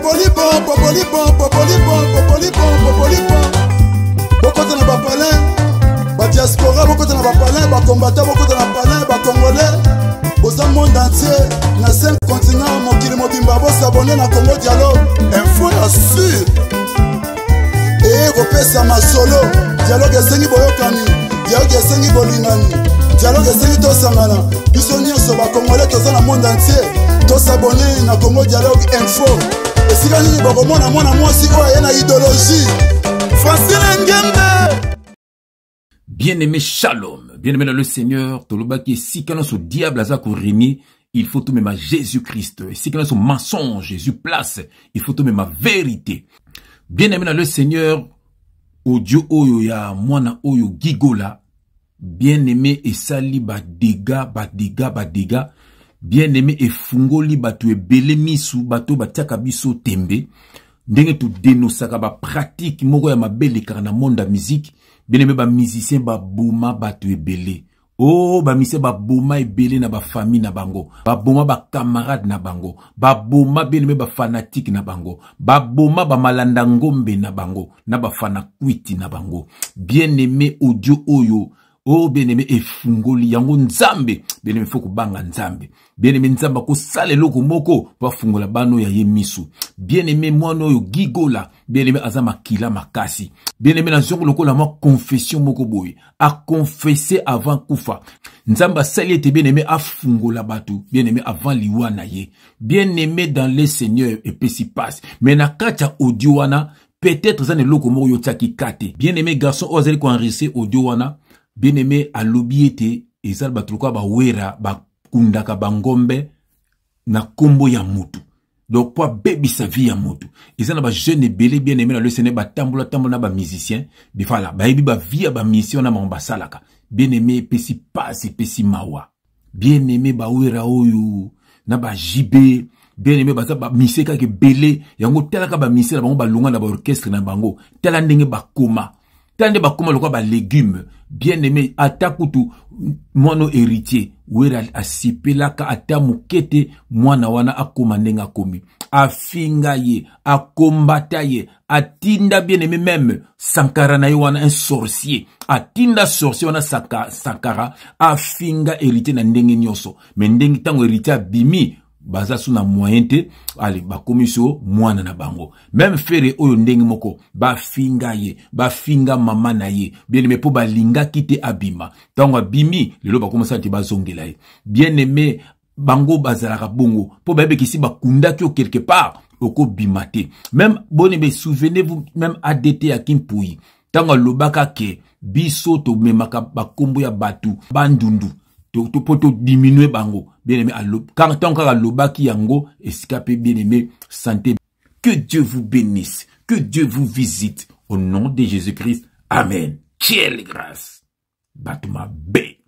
Popolipon, popolipon, popolipon, popolipon, popolipon. Beaucoup de la palin, ba diaspora, beaucoup de la palin, ba combattant, beaucoup de la palin, ba congolais. Au monde entier, na 5 continents, mon kili mobimba, bo s'abonner na Congo Dialogue. Info ya sûr. Et repesa ma solo. Dialogue esengi boyokani, dialogue esengi bolingani, dialogue esengi tosangana. Biso nyonso ba congolais toza na monde entier. To s'abonner na Congo Dialogue Info. Et si la ligne bakomona mwana mwasi oyo ye na idéologie. Francine Ngembe. Bien-aimé Shalom, bien-aimé dans le Seigneur, Tolobaki, si quand on diable a réuni, il faut tout même à Jésus-Christ. Et si quand on mensonge, Jésus place, il faut tout même à vérité. Bien-aimé dans le Seigneur, audio oyo ya mwana oyo gigola, bien-aimé et sali ba dega, bien-aimé et fungoli batu e bele misu, bato batiaka biso tembe, ndenge tu denosaka ba pratique moko ya mabele karana monde musique. Bien-aimé ba musicien ba bouma batu ebele. Oh ba musicien ba bouma ebele na ba famille na bango. Ba bouma ba camarade na bango. Ba bouma bien-aimé ba fanatique na bango. Ba bouma ba malanda ngombe na bango. Na ba fanakwiti na bango. Bien-aimé audio oyo. Oh bien-aimé efungoli yango nzambe. Bien-aimé faut banga nzambe. Bien-aimé nzamba ko sale loko moko pa fungola bano ya yemisu. Bien-aimé mwana oyo gigola. Bien-aimé azama kila makasi. Bien-aimé na zongo loko la ma confession moko boy. A confesser avant kufa. Nzamba sali ete bien-aimé a fungola batu. Bien-aimé avant liwana ye. Bien-aimé dans le Seigneur et pesi passe. Mais na kacha audio wana peut-être ça ne loko moko yo tsaki kate. Bien-aimé garçon ozeli ko enregistrer audio wana. Bien-aimé à l'obiete, et ça ba truka ba wera ba kundaka bangombe na kombo ya mutu. Donc pour baby sa vie ya mutu. Et ça na ba jeune belé bien-aimé dans le Seigneur ba tambola na ba musicien, bi fala ba yebi ba vie ba mission na mamba salaka. Bien-aimé pesi pasi pesi mawa. Bien-aimé ba wera oyo na ba jibe. Bien-aimé ba miseka ke belé yango telaka ba misela bango ba lunga na ba orchestre na bango. Tela ndenge ba koma. Tande ba koma lokwa ba légumes. Bien-aimé, atakutu mono héritier, wera asipelaka atamukete mwana wana akoma nenga komi. Afinga ye, akombata ye, atinda bien-aimé même, Sankara na ye wana un sorcier. Atinda sorcier wana Sankara, afinga héritier na ndenge nyoso. Men ndenge tango héritier bimi, baza suna moyente, allez, ba komiso, mwana na bango. Même fere oyo ndenge moko, ba finga ye, ba finga mama na ye. Bien aimé, po ba linga kite abima. Tango abimi, lelo ba komasa te ba zongela ye. Bien aimé, bango bazalaka bongo. Po ba ebe kisi ba kunda kyo quelque part, oko bimate. Même, bon aimé, souvenez-vous, même ADT à Kimpoui. Tango lobaka ke, biso to memaka ba kombo ya batu, bandundu. To poto diminuer bango. Bien-aimé, quand tant qu'à l'obaki yango, escapé bien-aimé, santé. Que Dieu vous bénisse. Que Dieu vous visite. Au nom de Jésus-Christ. Amen. Quelle grâce. Batuma B.